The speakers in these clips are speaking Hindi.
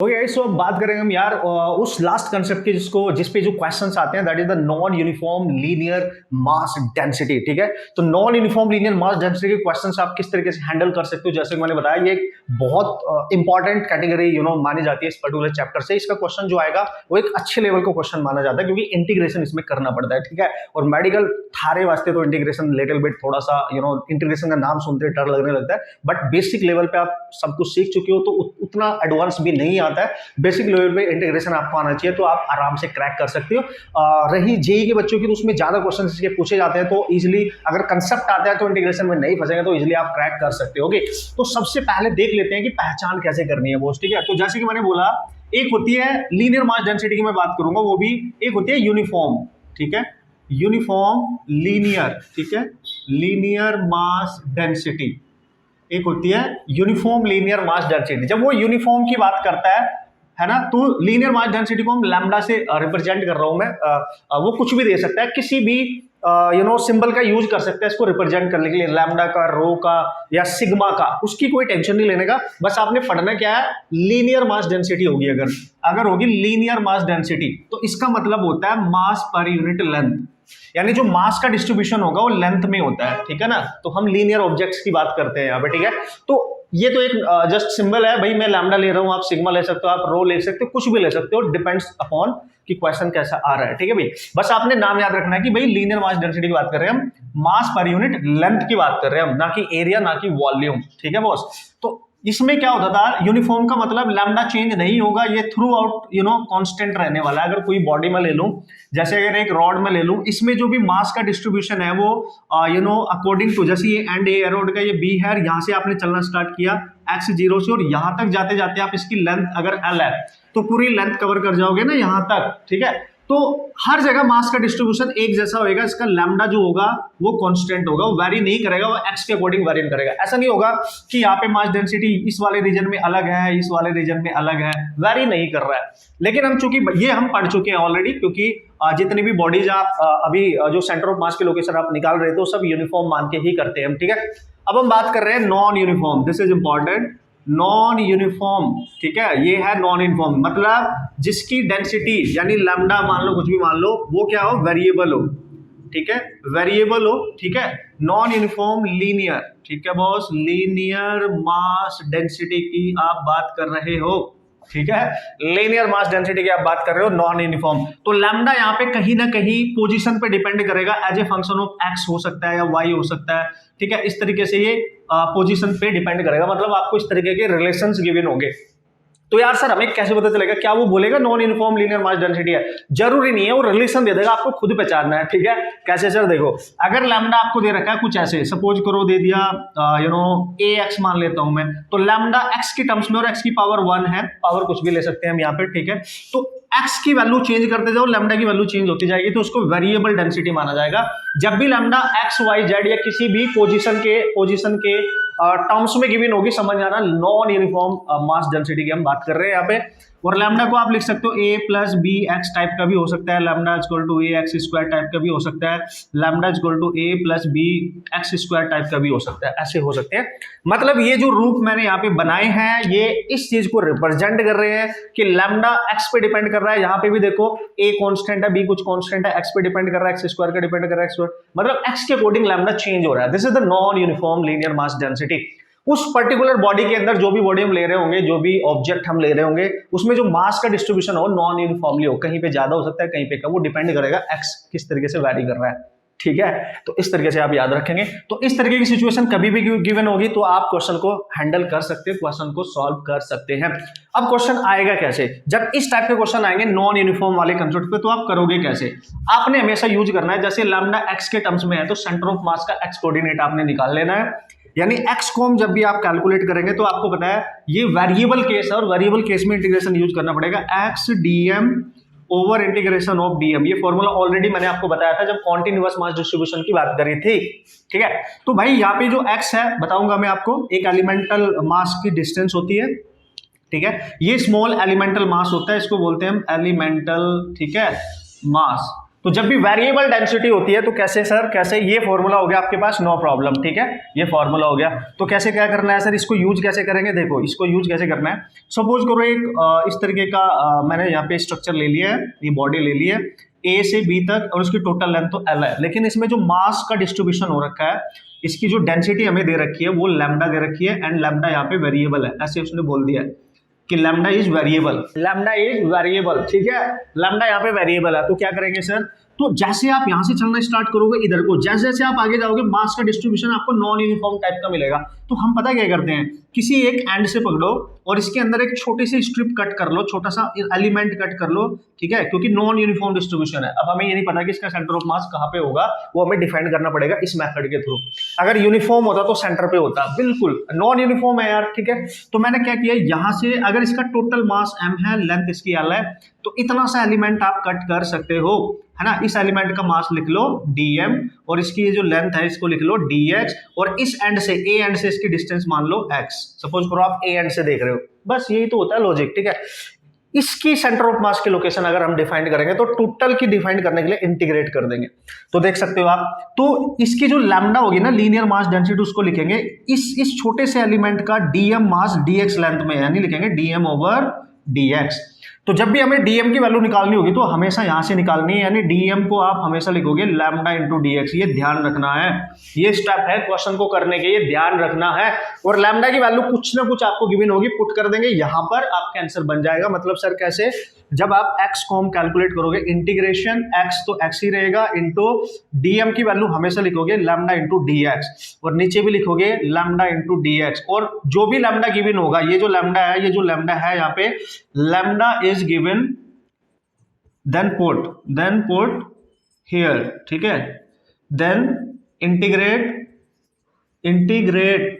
ओके सो अब बात करेंगे हम यार उस लास्ट कंसेप्ट की जिस पे जो क्वेश्चंस आते हैं, that is the non uniform linear mass density. ठीक है, तो non uniform linear mass density के क्वेश्चंस आप किस तरीके से हैंडल कर सकते हो। जैसे मैंने बताया, ये एक बहुत इंपॉर्टेंट कैटेगरी मानी जाती है इस पर्टिकुलर चैप्टर से। इसका क्वेश्चन जो आएगा वो एक अच्छे लेवल का क्वेश्चन माना जाता है, क्योंकि इंटीग्रेशन इसमें करना पड़ता है। ठीक है, और मेडिकल थारे वास्ते तो इंटीग्रेशन लिटिल बिट थोड़ा सा इंटीग्रेशन का नाम सुनते डर लगने लगता है, बट बेसिक लेवल पे आप सब कुछ सीख चुके हो तो उतना एडवांस भी नहीं आता है। बेसिक लेवल पे इंटीग्रेशन आपको आना चाहिए, तो आप आराम से क्रैक कर सकते हो। रही जेई के बच्चों की, तो उसमें ज्यादा क्वेश्चन इसके पूछे जाते हैं, तो इजीली अगर कंसेप्ट आता है तो इंटीग्रेशन में नहीं फंसेंगे, तो इजीली आप क्रैक कर सकते हो। तो सबसे पहले देख लेते हैं कि पहचान कैसे करनी है बॉस। ठीक है, तो जैसे कि मैंने बोला, एक होती है लीनियर मास डेंसिटी की मैं बात करूंगा, वो भी एक होती है यूनिफॉर्म। ठीक है, यूनिफॉर्म लीनियर, ठीक है, लीनियर मास डेंसिटी एक होती है यूनिफॉर्म लीनियर मास डेंसिटी। जब वो यूनिफॉर्म की बात करता है ना, तो लीनियर मास डेंसिटी को हम लैम्डा से रिप्रेजेंट कर रहा हूं मैं। वो कुछ भी दे सकता है, किसी भी सिंबल का यूज कर सकते हैं इसको रिप्रेजेंट करने के लिए, लैम्डा का, रो का या सिग्मा का, उसकी कोई टेंशन नहीं लेने का। बस आपने पढ़ना क्या है, लीनियर मास डेंसिटी होगी। अगर होगी लीनियर मास डेंसिटी, तो इसका मतलब होता है मास पर यूनिट लेंथ, यानी जो मास का डिस्ट्रीब्यूशन होगा वो लेंथ में होता है। ठीक है ना, तो हम लीनियर ऑब्जेक्ट्स की बात करते हैं यहाँ पे। ठीक है, तो ये तो एक जस्ट सिंबल है भाई, मैं लैम्डा ले रहा हूं, आप सिग्मा ले सकते हो, आप रो ले सकते हो, कुछ भी ले सकते हो, डिपेंड्स अपॉन कि क्वेश्चन कैसा आ रहा है। ठीक है भाई, बस आपने नाम याद रखना है कि भाई लीनियर मास डेंसिटी की बात कर रहे हैं हम, मास पर यूनिट लेंथ की बात कर रहे हैं हम, ना कि एरिया, ना कि वॉल्यूम। ठीक है बॉस, तो इसमें क्या होता था, यूनिफॉर्म का मतलब लैम्डा चेंज नहीं होगा, ये थ्रू आउट कांस्टेंट रहने वाला है। अगर कोई बॉडी में ले लूं, जैसे अगर एक रॉड में ले लूं, इसमें जो भी मास का डिस्ट्रीब्यूशन है वो अकॉर्डिंग टू, जैसे ये एंड ए रॉड का ये बी है, यहां से आपने चलना स्टार्ट किया x0 से, और यहां तक जाते जाते आप इसकी लेंथ अगर l है तो पूरी लेंथ कवर कर जाओगे ना यहां तक। ठीक है, तो हर जगह मास का डिस्ट्रीब्यूशन एक जैसा होगा, इसका लैम्डा जो होगा वो कांस्टेंट होगा, वो वेरी नहीं करेगा, वो x के अकॉर्डिंग वेरी करेगा। ऐसा नहीं होगा कि यहाँ पे मास डेंसिटी इस वाले रीजन में अलग है, इस वाले रीजन में अलग है, वेरी नहीं कर रहा है। लेकिन हम चूंकि ये हम पढ़ चुके हैं ऑलरेडी, क्योंकि जितनी भी बॉडीज आप अभी जो सेंटर ऑफ मास की लोकेशन आप निकाल रहे थे, सब यूनिफॉर्म मान के ही करते हैं हम। ठीक है, अब हम बात कर रहे हैं non uniform, this is important, non uniform. ठीक है, ये है नॉन यूनिफॉर्म, मतलब जिसकी डेंसिटी यानी लैम्डा मान लो, कुछ भी मान लो, वो क्या हो, वेरिएबल हो। ठीक है, वेरिएबल हो। ठीक है, नॉन यूनिफॉर्म लीनियर, ठीक है बॉस, लीनियर मास डेंसिटी की आप बात कर रहे हो। ठीक है, लीनियर मास डेंसिटी की आप बात कर रहे हो, नॉन यूनिफॉर्म। तो लैम्डा यहाँ पे कहीं ना कहीं पोजीशन पे डिपेंड करेगा, as a function of x हो सकता है या वाई हो सकता है। ठीक है, इस तरीके से ये पोजीशन पे डिपेंड करेगा, मतलब आपको इस तरीके के रिलेशंस गिवन होंगे। तो यार सर हमें कैसे पता चलेगा, क्या वो बोलेगा non uniform linear mass density है? जरूरी नहीं है, वो रिलेशन दे देगा, आपको खुद पहचानना है। ठीक है, कैसे सर, देखो, अगर लैम्डा आपको दे रखा है कुछ ऐसे, सपोज करो दे दिया ए एक्स मान लेता हूं मैं, तो लैम्डा एक्स की टर्म्स में, और एक्स की पावर 1 है, पावर कुछ भी ले सकते हैं हम यहाँ पे। ठीक है, तो एक्स की वैल्यू चेंज करते जाओ, लैम्डा की वैल्यू चेंज होती जाएगी, तो उसको वेरिएबल डेंसिटी माना जाएगा। जब भी लैम्डा एक्स वाई जेड या किसी भी पोजीशन के टर्म्स में गिवन होगी, समझ आना, नॉन यूनिफॉर्म मास डेंसिटी की हम बात कर रहे हैं यहाँ पे। और लैम्डा को आप लिख सकते हो a plus b x type का भी हो सकता है, lambda equal to a x square type का भी हो सकता है, lambda equal to a plus b x square type का भी हो सकता है, ऐसे हो सकते हैं। मतलब ये जो रूप मैंने यहाँ पे बनाए हैं, ये इस चीज को रिप्रेजेंट कर रहे हैं कि लैम्डा एक्स पे डिपेंड कर रहा है। यहाँ पे भी देखो, a कांस्टेंट है, b कुछ कांस्टेंट है, x पे डिपेंड कर रहा है, एक्स स्क्वायर का डिपेंड कर रहा है, एक्स, मतलब x के अकॉर्डिंग लैम्डा चेंज हो रहा है। This is the non uniform linear mass density. उस पर्टिकुलर बॉडी के अंदर जो भी बॉडी हम ले रहे होंगे, जो भी ऑब्जेक्ट हम ले रहे होंगे, उसमें जो मास का डिस्ट्रीब्यूशन हो नॉन यूनिफॉर्मली हो, कहीं पे ज्यादा हो सकता है, कहीं पे कम, वो डिपेंड करेगा एक्स किस तरीके से वैरी कर रहा है। ठीक है, तो इस तरीके से आप याद रखेंगे। तो इस तरीके की सिचुएशन कभी भी गिवन होगी तो आप क्वेश्चन को हैंडल कर सकते हैं, क्वेश्चन को सॉल्व कर सकते हैं। अब क्वेश्चन आएगा कैसे, जब इस टाइप के क्वेश्चन आएंगे नॉन यूनिफॉर्म वाले कंसेप्ट पे, तो आप करोगे कैसे? आपने हमेशा यूज करना है, जैसे लैम्डा एक्स के टर्म्स में है, तो सेंटर ऑफ मास का एक्स कोऑर्डिनेट आपने निकाल लेना है, यानी एक्स को हम जब भी आप कैलकुलेट करेंगे, तो आपको पता है ये वेरिएबल केस है, और वेरिएबल केस में इंटीग्रेशन यूज करना पड़ेगा, x DM over integration of DM. ये फॉर्मूला ऑलरेडी मैंने आपको बताया था जब कॉन्टिन्यूअस मास डिस्ट्रीब्यूशन की बात करी थी। ठीक है, तो भाई यहाँ पे जो एक्स है, बताऊंगा मैं आपको, एक एलिमेंटल मास की डिस्टेंस होती है। ठीक है, ये स्मॉल एलिमेंटल मास होता है, इसको बोलते हैं हम एलिमेंटल, ठीक है, मास। तो जब भी वेरिएबल डेंसिटी होती है तो कैसे सर, कैसे, ये फॉर्मूला हो गया आपके पास, नो प्रॉब्लम, ठीक है, ये फॉर्मूला हो गया। तो कैसे क्या करना है सर, इसको यूज कैसे करेंगे, देखो इसको यूज कैसे करना है। सपोज करो एक इस तरीके का मैंने यहाँ पे स्ट्रक्चर ले लिया है, ये बॉडी ले ली है ए से बी तक, और उसकी टोटल लेंथ तो एल है, लेकिन इसमें जो मास का डिस्ट्रीब्यूशन हो रखा है, इसकी जो डेंसिटी हमें दे रखी है वो लैम्डा दे रखी है, एंड लैम्डा यहाँ पे वेरिएबल है, ऐसे उसने बोल दिया है कि lambda is variable, lambda is variable, ठीक है, लैम्डा यहाँ पे वेरिएबल है। तो क्या करेंगे सर, तो जैसे आप यहां से चलना स्टार्ट करोगे इधर को, जैसे जैसे आप आगे जाओगे मास का डिस्ट्रीब्यूशन आपको नॉन यूनिफॉर्म टाइप का मिलेगा। तो हम पता क्या करते हैं, किसी एक एंड से पकड़ो और इसके अंदर एक छोटी सी स्ट्रिप कट कर लो, छोटा सा एलिमेंट कट कर लो, ठीक है, क्योंकि नॉन यूनिफॉर्म डिस्ट्रीब्यूशन है। अब हमें ये नहीं पता कि इसका सेंटर ऑफ मास कहाँ पे होगा, वो हमें डिफाइन करना पड़ेगा इस मेथड के थ्रू। अगर यूनिफॉर्म होता तो सेंटर पे होता, बिल्कुल नॉन यूनिफॉर्म है यार, ठीक है। तो मैंने क्या किया, यहां से अगर इसका टोटल मास m है, लेंथ इसकी l है, तो इतना सा एलिमेंट आप कट कर सकते हो, है ना। इस एलिमेंट का मास लिख लो dm, और इसकी ये जो लेंथ है इसको लिख लो dx, और इस एंड से, a एंड से इसकी डिस्टेंस मान लो x। सपोज करो आप a एंड से देख रहे हो, बस यही तो होता है लॉजिक, ठीक है। इसकी सेंटर ऑफ मास की लोकेशन अगर हम डिफाइन करेंगे तो टोटल की डिफाइन करने के लिए इंटीग्रेट कर देंगे, तो देख सकते हो आप। तो इसकी जो लैम्डा होगी ना, लीनियर मास डेंसिटी, उसको लिखेंगे इस छोटे से एलिमेंट का dm मास dx लेंथ में, यानी लिखेंगे dm ओवर dx। तो जब भी हमें dm की वैल्यू निकालनी होगी तो हमेशा यहां से निकालनी है, यानी dm को आप हमेशा लिखोगे लैम्डा इंटू dx, ये ध्यान रखना है, ये स्टेप है क्वेश्चन को करने के, ये ध्यान रखना है। और लैम्डा की वैल्यू कुछ ना कुछ आपको गिवन होगी, पुट कर देंगे यहां पर, आपका आंसर बन जाएगा। मतलब सर कैसे, जब आप x को हम कैलकुलेट करोगे, इंटीग्रेशन x तो x ही रहेगा, इंटू dm की वैल्यू हमेशा लिखोगे लैम्डा इंटू dx, और नीचे भी लिखोगे लैम्डा इंटू dx, और जो भी लैम्डा गिवन होगा, ये जो लैम्डा है, ये जो लैम्डा है यहाँ पे lambda is given, then put here, ठीक है, then integrate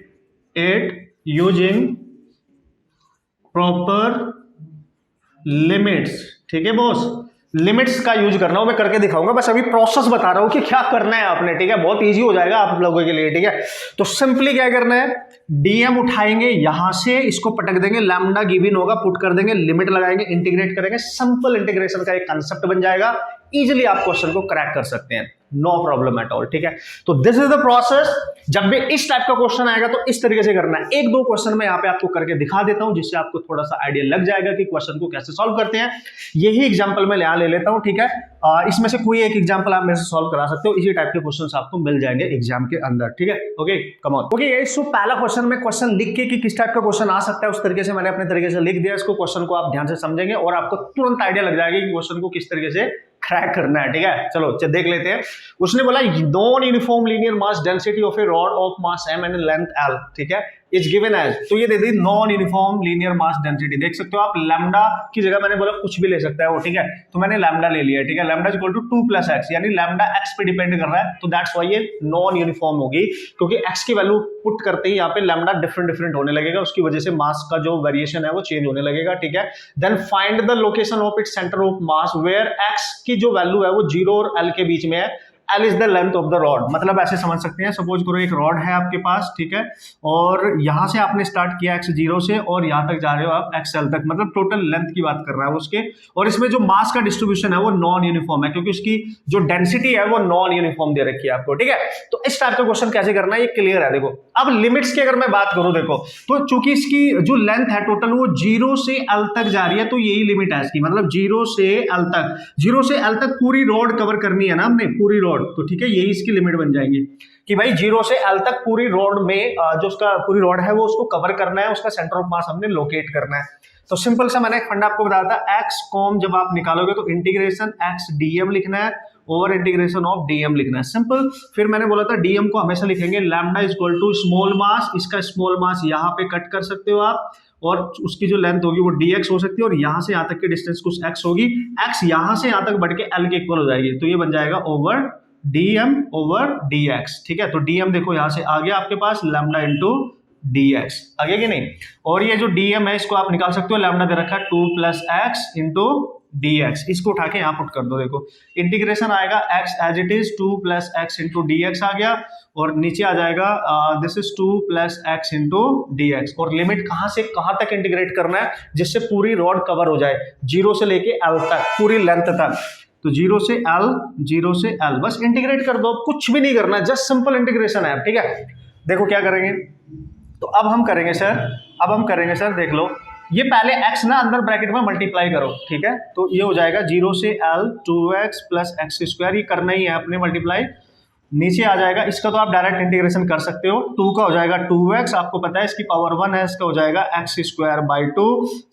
it using proper limits, ठीक है बॉस, लिमिट्स का यूज करना हो, मैं करके दिखाऊंगा, बस अभी प्रोसेस बता रहा हूं कि क्या करना है आपने, ठीक है, बहुत इजी हो जाएगा आप लोगों के लिए, ठीक है। तो सिंपली क्या करना है, dm उठाएंगे यहां से, इसको पटक देंगे, लैम्डा गिवन होगा, पुट कर देंगे, लिमिट लगाएंगे, इंटीग्रेट करेंगे, सिंपल इंटीग्रेशन का एक कंसेप्ट बन जाएगा, इजिली आप क्वेश्चन को क्रैक कर सकते हैं, नो प्रॉब्लम एट ऑल, ठीक है। तो दिस इज द प्रोसेस, जब भी इस टाइप का क्वेश्चन आएगा तो इस तरीके से करना है। एक दो क्वेश्चन मैं यहाँ पे आपको करके दिखा देता हूं, जिससे आपको थोड़ा सा आइडिया लग जाएगा कि क्वेश्चन को कैसे सॉल्व करते हैं। यही एग्जांपल मैं यहाँ ले लेता हूं, ठीक है, इसमें से कोई एक एग्जांपल आप मेरे से सॉल्व करा सकते हो, इसी टाइप के क्वेश्चंस आपको मिल जाएंगे एग्जाम के अंदर, ठीक है। Okay come on, okay. So पहला क्वेश्चन में क्वेश्चन लिख के कि किस टाइप का क्वेश्चन आ सकता है, उस तरीके से मैंने अपने तरीके से लिख दिया। इसको क्वेश्चन को आप ध्यान से समझेंगे और आपको तुरंत आइडिया लग जाएगा कि क्वेश्चन को किस तरीके से क्रैक करना है, ठीक है। चलो देख लेते हैं। उसने बोला non uniform linear mass density of a rod of mass m and length l, ठीक है, इज गिवन एज, तो ये दे दी non uniform linear mass density. देख सकते हो आप, लैम्डा की जगह मैंने बोला कुछ भी ले सकता है वो, ठीक है, तो मैंने लैम्डा ले लिया, ठीक है, lambda is equal to 2 + x, यानी लैम्डा x पे डिपेंड कर रहा है, तो दैट्स व्हाई ये नॉन यूनिफॉर्म होगी, क्योंकि x की वैल्यू पुट करते ही यहाँ पे लैम्डा डिफरेंट होने लगेगा, उसकी वजह से मास का जो वेरिएशन है वो चेंज होने लगेगा, ठीक है। Then find the location of its centre of mass where x की जो वैल्यू है वो 0 और l के बीच में है, L is the length of the rod. मतलब ऐसे समझ सकते हैं, सपोज करो एक रॉड है आपके पास, ठीक है, और यहां से आपने स्टार्ट किया x0 से और यहां तक जा रहे हो आप xl तक, मतलब टोटल लेंथ की बात कर रहा है उसके, और इसमें जो मास का डिस्ट्रीब्यूशन है वो नॉन यूनिफॉर्म है, क्योंकि उसकी जो डेंसिटी है वो नॉन यूनिफॉर्म दे रखी है आपको, ठीक है। तो इस टाइप का क्वेश्चन कैसे करना है ये क्लियर है। देखो अब लिमिट्स की अगर मैं बात करूं, देखो तो चूंकि इसकी जो लेंथ है टोटल वो 0 से l तक जा रही है, तो यही लिमिट है इसकी, मतलब 0 से l तक, 0 से l तक पूरी रॉड कवर करनी है ना हमने, पूरी रॉड, तो ठीक है, यही इसकी लिमिट बन जाएंगी कि भाई 0 से l तक पूरी रॉड में जो उसका पूरी रॉड है वो उसको कवर करना है, उसका सेंटर ऑफ मास हमने लोकेट करना है। तो सिंपल सा मैंने एक फंडा आपको बताया था, x कॉम जब आप निकालोगे तो इंटीग्रेशन x dm लिखना है, ओवर इंटीग्रेशन ऑफ dm लिखना है, सिंपल। फिर मैंने बोला था dm को हमेशा लिखेंगे lambda is equal to small mass, इसका स्मॉल मास यहाँ पे कट कर सकते हो आप, और उसकी जो लेंथ होगी वो dx हो सकती है, और यहाँ से यहाँ तक की डिस्टेंस कुछ x होगी, x यहाँ से यहाँ तक बढ़ के l के इक्वल हो जाएगी, तो ये बन जाएगा ओवर dm ओवर dx, ठीक है। तो dm देखो यहाँ से आ गया आपके पास लैम्डा इंटू dx, आ गया कि नहीं, और ये जो dm है इसको आप निकाल सकते हो, लैम्डा दे रखा है 2 + x इंटू dx, इसको उठा के यहाँ पुट कर दो, देखो इंटीग्रेशन आएगा x as it is 2 + x into dx आ गया, और नीचे आ जाएगा this is 2 + x into dx, और लिमिट कहाँ से कहाँ तक इंटीग्रेट करना है जिससे पूरी रॉड कवर हो जाए, 0 से लेके l तक पूरी लेंथ तक। तो जीरो से एल, बस इंटीग्रेट कर दो, कुछ भी नहीं करना, जस्ट सिंपल इंटीग्रेशन है, ठीक है। देखो क्या करेंगे, तो अब हम करेंगे सर, देख लो, ये पहले x ना अंदर ब्रैकेट में मल्टीप्लाई करो, ठीक है। तो ये हो जाएगा 0 से l 2x plus x square, ये करना ही है अपने मल्टीप्लाई, नीचे आ जाएगा, इसका तो आप डायरेक्ट इंटीग्रेशन कर सकते हो, 2 का हो जाएगा 2x, आपको पता है इसकी पावर 1 है, इसका हो जाएगा x square by 2,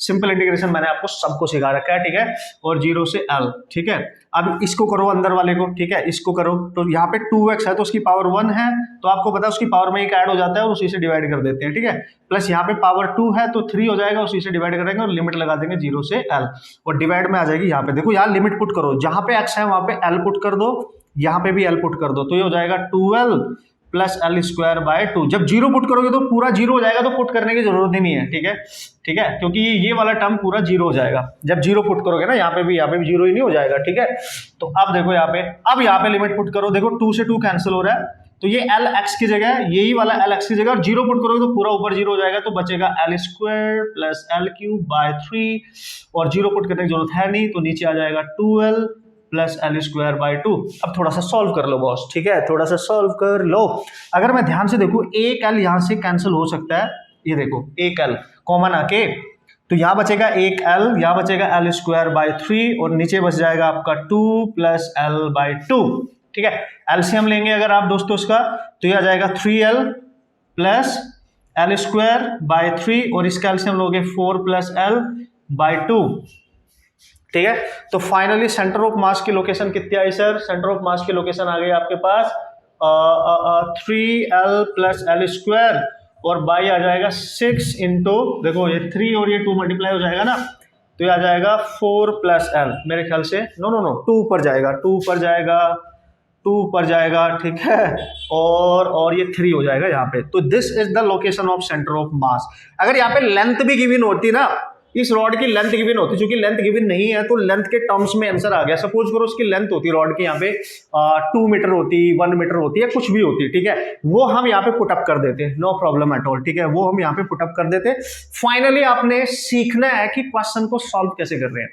simple integration मैंने आपको सबको सिखा रखा है, ठीक है। और 0 से l, ठीक है। अब इसको करो अंदर वाले को, ठीक है, इसको करो, तो यहाँ पे 2x है तो उसकी पावर 1 है, तो आपको पता है उसकी पावर में एक ऐड हो जाता है और उसी से डिवाइड कर देते हैं, ठीक है। प्लस यहाँ पे पावर 2 है तो 3 हो जाएगा, उसी से डिवाइड करेंगे और लिमिट लगा देंगे 0 से l, और डिवाइड में आ जाएगी यहाँ पे, देखो यहाँ लिमिट पुट करो, जहाँ पे x है वहां पे l पुट कर दो, यहाँ पे भी l पुट कर दो, तो ये हो जाएगा 2l plus L square by 2। जब 0 पुट करोगे तो पूरा 0 हो जाएगा, तो पुट करने की जरूरत ही नहीं है, ठीक है, क्योंकि ये वाला टर्म पूरा 0 हो जाएगा। जब 0 पुट करोगे ना, यहाँ पे भी 0 ही नहीं हो जाएगा, ठीक है। तो अब देखो यहाँ पे लिमिट पुट करो, देखो 2 से 2 कैंसिल हो रहा है, तो ये एल एक्स की जगह, यही वाला एल एक्स की जगह, और 0 पुट करोगे तो पूरा ऊपर 0 हो जाएगा, तो बचेगा L square plus L cube by 3, और 0 पुट करने की जरूरत है नहीं, तो नीचे आ जाएगा 2l plus L square by 2। अब थोड़ा सा सॉल्व कर लो बॉस, ठीक है, थोड़ा सा सॉल्व कर लो। अगर मैं ध्यान से देखूं, एक एल यहां से कैंसिल हो सकता है, ये देखो एक एल कॉमन आके, तो यहां बचेगा एक एल, यहां बचेगा एल स्क्वायर बाई 3, और नीचे बच जाएगा आपका 2 प्लस एल बाई 2, ठीक है। एलसीएम लेंगे अगर आप दोस्तों इसका, तो ये आ जाएगा 3l plus L square by 3, और इसका एलसीएम लोगे 4 प्लस एल बाई 2, ठीक है। तो फाइनली सेंटर ऑफ मास की लोकेशन कितनी आई सर? सेंटर ऑफ मास की लोकेशन आ गई आपके पास 3l प्लस एल स्क्वायर, और बाई आ जाएगा 6 इंटू, देखो ये 3 और ये 2 मल्टीप्लाई हो जाएगा ना, तो ये आ जाएगा 4 प्लस एल, मेरे ख्याल से नो 2 ऊपर जाएगा, 2 ऊपर जाएगा, ठीक है, और ये 3 हो जाएगा यहाँ पे। तो this is the location of centre of मास। अगर यहाँ पे लेंथ भी गिवन होती ना, इस रॉड की लेंथ गिवन होती, चूंकि लेंथ गिवन नहीं है तो लेंथ के टर्म्स में आंसर आ गया। सपोज करो उसकी लेंथ होती रॉड की यहाँ पे 2 मीटर होती, 1 मीटर होती है, कुछ भी होती, ठीक है, वो हम यहाँ पे पुटअप कर देते, नो प्रॉब्लम एट ऑल, ठीक है, वो हम यहाँ पे पुटअप कर देते। फाइनली आपने सीखना है कि क्वेश्चन को सॉल्व कैसे कर रहे हैं,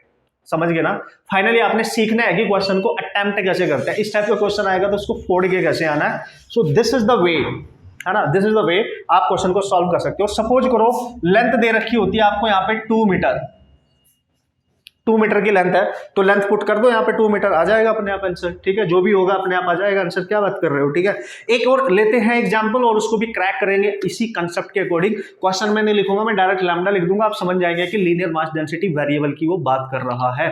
समझ गए ना। फाइनली आपने सीखना है कि क्वेश्चन को अटेम्प्ट कैसे करते हैं, इस टाइप का क्वेश्चन आएगा तो उसको फोड़ के कैसे आना है। So this is the way, है ना, दिस इज द वे आप क्वेश्चन को सॉल्व कर सकते हो। सपोज करो लेंथ दे रखी होती है आपको यहाँ पे 2 मीटर की लेंथ है, तो लेंथ पुट कर दो यहाँ पे 2 मीटर, आ जाएगा अपने आप आंसर, ठीक है, जो भी होगा अपने आप आ जाएगा आंसर, क्या बात कर रहे हो, ठीक है। एक और लेते हैं एग्जांपल, और उसको भी क्रैक करेंगे इसी कंसेप्ट के अकॉर्डिंग। क्वेश्चन में नहीं लिखूंगा, मैं डायरेक्ट लैम्डा लिख दूंगा, आप समझ जाएंगे कि लीनियर मास डेंसिटी वेरिएबल की वो बात कर रहा है।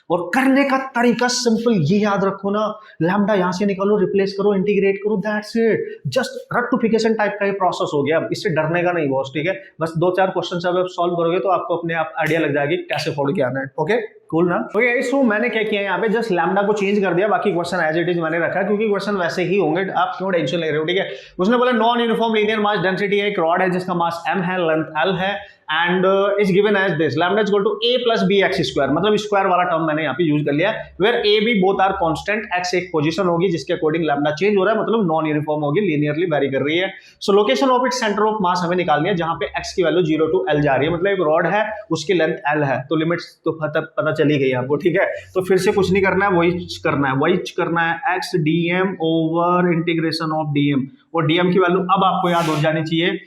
और करने का तरीका सिंपल, ये याद रखो ना, लैम्डा यहां से निकालो, रिप्लेस करो, इंटीग्रेट करो, that's it, just rectification type का ये प्रोसेस हो गया। इससे डरने का नहीं बॉस, ठीक है, बस 2-4 क्वेश्चन जब आप सॉल्व करोगे तो आपको अपने आप आइडिया लग जाएगी कैसे फोड़ के आना है। ओके कूल ना। ओके सो मैंने क्या किया यहाँ पे, जस्ट लैम्डा को चेंज कर दिया, बाकी क्वेश्चन एज इट इज मैंने रखा, क्योंकि क्वेश्चन वैसे ही होंगे, आप क्यों टेंशन ले रहे हो, ठीक है। उसने बोला non uniform linear mass density है, एक रॉड है जिसका मास m है, लेंथ l है, and is given as this, lambda is equal to a plus b x square, मतलब स्क्वायर वाला टर्म मैंने यहाँ पे यूज कर लिया, where a b both are constant, x एक पोजीशन होगी जिसके अकॉर्डिंग लैम्डा चेंज हो रहा है, मतलब नॉन यूनिफॉर्म होगी, लीनियरली वेरी कर रही है। सो location of its centre of मास हमें निकालनी है, जहां पे x की वैल्यू 0 to l जा रही है, मतलब एक रॉड है उसकी लेंथ l है, तो लिमिट्स तो पता चली गई आपको, ठीक है। तो फिर से कुछ नहीं करना है, वही करना है x dm over integration of dm, और dm की वैल्यू अब आपको याद हो जानी चाहिए,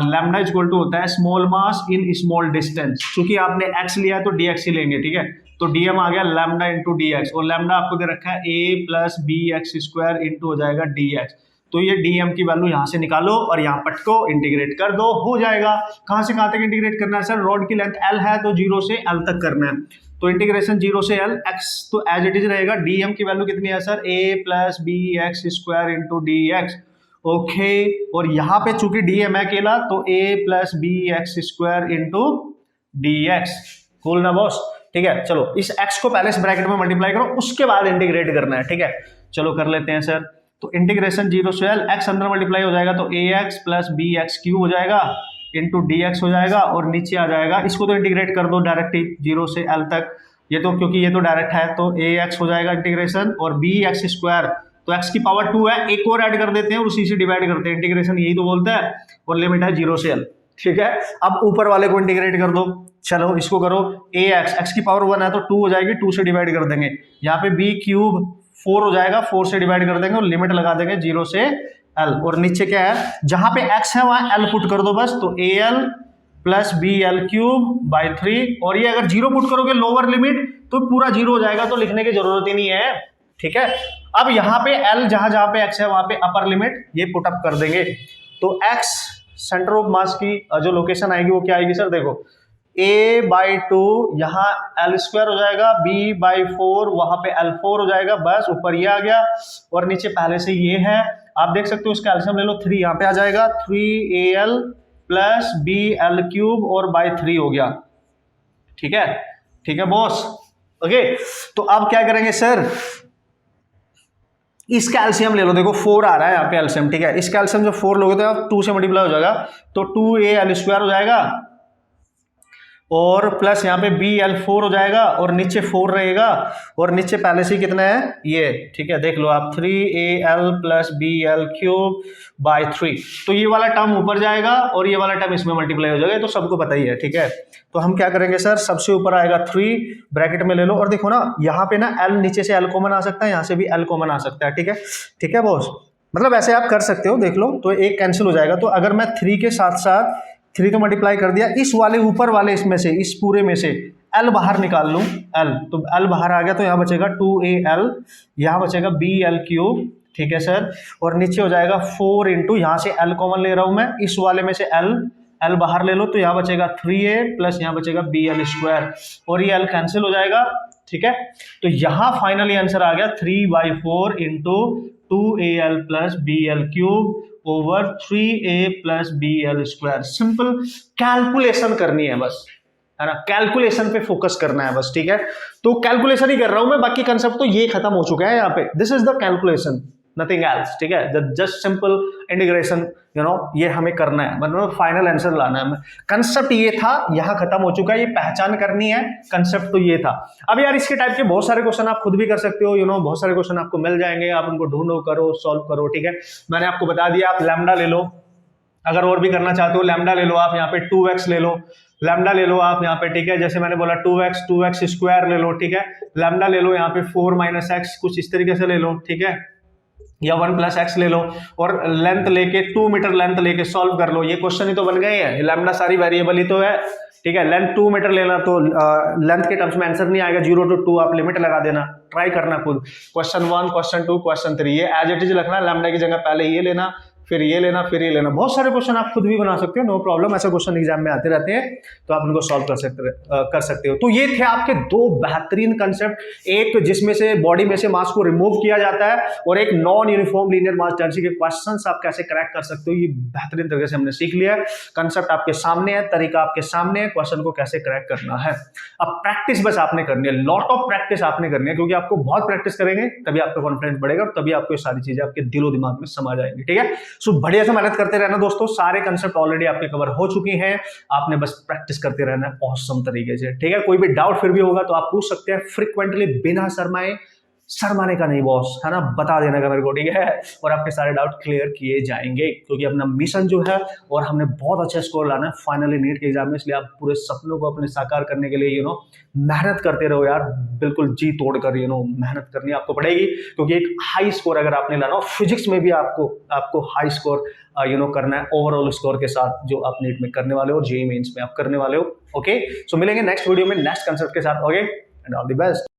लैम्डा इक्वल टू होता है small mass in small distance, क्योंकि आपने x लिया है तो dx ही लेंगे, ठीक है। तो dm आ गया लैम्डा इंटू dx, और लैम्डा आपको दे रखा है a plus b x square into हो जाएगा dx, तो ये dm की वैल्यू यहाँ से निकालो और यहाँ पटको इंटीग्रेट कर दो, हो जाएगा। कहाँ से कहाँ तक इंटीग्रेट करना है सर? रॉड की लेंथ l है तो 0 से l तक करना है, तो इंटीग्रेशन 0 से l, x तो एज इट इज रहेगा, dm की वैल्यू कितनी है sir? a plus b x square into dx, okay. और यहाँ पे चूंकि dm है अकेला, तो a plus b x square into dx, cool ना बॉस, ठीक है। चलो इस x को पहले इस ब्रैकेट में मल्टीप्लाई करो, उसके बाद इंटीग्रेट करना है, ठीक है। चलो कर लेते हैं सर, तो इंटीग्रेशन 0 से l, x अंदर मल्टीप्लाई हो जाएगा तो ax plus b x cube हो जाएगा इंटू dx हो जाएगा, और नीचे आ जाएगा, इसको तो इंटीग्रेट कर दो डायरेक्ट ही 0 से l तक, ये तो क्योंकि ये तो डायरेक्ट है, तो ax हो जाएगा इंटीग्रेशन, और बी एक्स स्क्वायर तो x की पावर 2 है, एक और ऐड कर देते हैं और उसी से डिवाइड करते हैं, इंटीग्रेशन यही तो बोलता है, और लिमिट है 0 से l, ठीक है। अब ऊपर वाले को इंटीग्रेट कर दो, चलो इसको करो ए एक्स की पावर 1 है तो 2 हो जाएगी, 2 से डिवाइड कर देंगे। यहाँ पे बी क्यूब 4 हो जाएगा, 4 से डिवाइड कर देंगे और लिमिट लगा देंगे 0 से एल। और नीचे क्या है, जहां पे एक्स है वहां एल पुट कर दो बस, तो a l plus b l cube by 3। और ये अगर 0 पुट करोगे लोअर लिमिट तो पूरा 0 हो जाएगा, तो लिखने की जरूरत ही नहीं है। ठीक है, अब यहाँ पे एल जहां जहां पे एक्स है वहां पे अपर लिमिट ये पुटअप कर देंगे। तो एक्स सेंटर ऑफ मास की जो लोकेशन आएगी वो क्या आएगी सर, देखो a बाई 2 यहाँ एल स्क्वायर हो जाएगा, b बाई 4 वहां पे L4 हो जाएगा, बस ऊपर ये आ गया। और नीचे पहले से ये है, आप देख सकते हो, इसका एल्सियम ले लो 3 यहाँ पे आ जाएगा, 3al प्लस bl क्यूब और बाई 3 हो गया। ठीक है बॉस, ओके। तो अब क्या करेंगे सर, इसका एल्सियम ले लो, देखो 4 आ रहा है यहाँ पे एल्सियम। ठीक है, इसका एल्सियम जब 4 लोगे तो आप 2 से मल्टीप्लाई हो जाएगा, तो 2al स्क्वायर हो जाएगा और प्लस यहाँ पे bl4 हो जाएगा और नीचे 4 रहेगा और नीचे पहले से कितना है ये। ठीक है, देख लो आप 3al plus bl cube by 3। तो ये वाला टर्म ऊपर जाएगा और ये वाला टर्म इसमें मल्टीप्लाई हो जाएगा, तो सबको पता ही है। ठीक है, तो हम क्या करेंगे सर, सबसे ऊपर आएगा 3 ब्रैकेट में ले लो, और देखो ना यहाँ पे ना l नीचे से l कॉमन आ सकता है, यहाँ से भी l कॉमन आ सकता है। ठीक है बॉस, मतलब ऐसे आप कर सकते हो, देख लो। तो एक कैंसिल हो जाएगा, तो अगर मैं 3 के साथ साथ 3 तो मल्टीप्लाई कर दिया, इस वाले ऊपर वाले इसमें से, इस पूरे में से L बाहर निकाल लूं, L तो L बाहर आ गया, तो यहाँ बचेगा 2al, यहाँ बचेगा bl क्यूब। ठीक है सर, और नीचे हो जाएगा 4 इंटू, यहाँ से L कॉमन ले रहा हूं मैं, इस वाले में से L बाहर ले लो, तो यहाँ बचेगा 3a प्लस यहाँ बचेगा bl स्क्वायर, और ये L कैंसिल हो जाएगा। ठीक है, तो यहाँ फाइनली आंसर आ गया 3/4 into 2al plus bl cube over 3a plus bl square. Simple calculation करनी है बस, है ना, कैलकुलेशन पे फोकस करना है बस। ठीक है, तो कैलकुलेशन ही कर रहा हूं मैं, बाकी कंसेप्ट तो ये खत्म हो चुका है यहाँ पे। This is the calculation, nothing else. ठीक है, जस्ट सिंपल इंटीग्रेशन, ये हमें करना है, मतलब फाइनल आंसर लाना है। कंसेप्ट ये था, यहाँ खत्म हो चुका है, ये पहचान करनी है, कंसेप्ट तो ये था। अब यार इसके टाइप के बहुत सारे क्वेश्चन आप खुद भी कर सकते हो, बहुत सारे क्वेश्चन आपको मिल जाएंगे, आप उनको ढूंढो, करो, सॉल्व करो। ठीक है, मैंने आपको बता दिया, आप लैम्डा ले लो, अगर और भी करना चाहते हो लैम्डा ले लो, आप यहाँ पे 2x ले लो, लैम्डा ले लो आप यहाँ पे। ठीक है, जैसे मैंने बोला 2x स्क्वायर ले लो। ठीक है, लैम्डा ले लो यहाँ पे 4 माइनस एक्स, कुछ इस तरीके से ले लो। ठीक है, या 1 प्लस एक्स ले लो, और लेंथ लेके 2 मीटर लेंथ लेके सॉल्व कर लो। ये क्वेश्चन ही तो बन गए हैं, लैम्डा सारी वेरिएबल ही तो है। ठीक है, लेंथ 2 मीटर लेना, तो लेंथ के टर्म्स में आंसर नहीं आएगा, 0 to 2 आप लिमिट लगा देना, ट्राई करना खुद। क्वेश्चन 1, क्वेश्चन 2, क्वेश्चन 3, ये एज इट इज रखना, लैम्डा की जगह पहले ये लेना, फिर ये लेना, फिर ये लेना। बहुत सारे क्वेश्चन आप खुद भी बना सकते हो, नो प्रॉब्लम, ऐसे क्वेश्चन एग्जाम में आते रहते हैं, तो आप उनको सॉल्व कर सकते हो। तो ये थे आपके 2 बेहतरीन कंसेप्ट, एक जिसमें से बॉडी में से मास को रिमूव किया जाता है, और एक non uniform linear mass density के क्वेश्चंस आप कैसे क्रैक कर सकते हो, ये बेहतरीन तरीके से हमने सीख लिया है। कंसेप्ट आपके सामने है, तरीका आपके सामने है, क्वेश्चन को कैसे क्रैक करना है। अब प्रैक्टिस बस आपने करनी है, लॉट ऑफ प्रैक्टिस आपने करनी है, क्योंकि आपको बहुत प्रैक्टिस करेंगे तभी आपका कॉन्फिडेंस बढ़ेगा, और तभी आपको ये सारी चीजें आपके दिलो दिमाग में समा जाएंगी। ठीक है, सो बढ़िया से मेहनत करते रहना दोस्तों, सारे कंसेप्ट ऑलरेडी आपके कवर हो चुकी हैं, आपने बस प्रैक्टिस करते रहना है ऑसम तरीके से। ठीक है, कोई भी डाउट फिर भी होगा तो आप पूछ सकते हैं फ्रीक्वेंटली, बिना शर्माने का नहीं बॉस, है ना, बता देने का मेरे को। ठीक है, और आपके सारे डाउट क्लियर किए जाएंगे, क्योंकि अपना मिशन जो है, और हमने बहुत अच्छा स्कोर लाना है फाइनली नीट के एग्जाम में, इसलिए आप पूरे सपनों को अपने साकार करने के लिए मेहनत करते रहो यार, बिल्कुल जी तोड़कर मेहनत करनी आपको पड़ेगी, क्योंकि एक हाई स्कोर अगर आपने लाना हो, फिजिक्स में भी आपको हाई स्कोर करना है ओवरऑल स्कोर के साथ, जो आप नीट में करने वाले हो, जेईई मेंस में आप करने वाले हो। ओके, सो मिलेंगे नेक्स्ट वीडियो में नेक्स्ट कंसेप्ट के साथ। Okay, and all the best.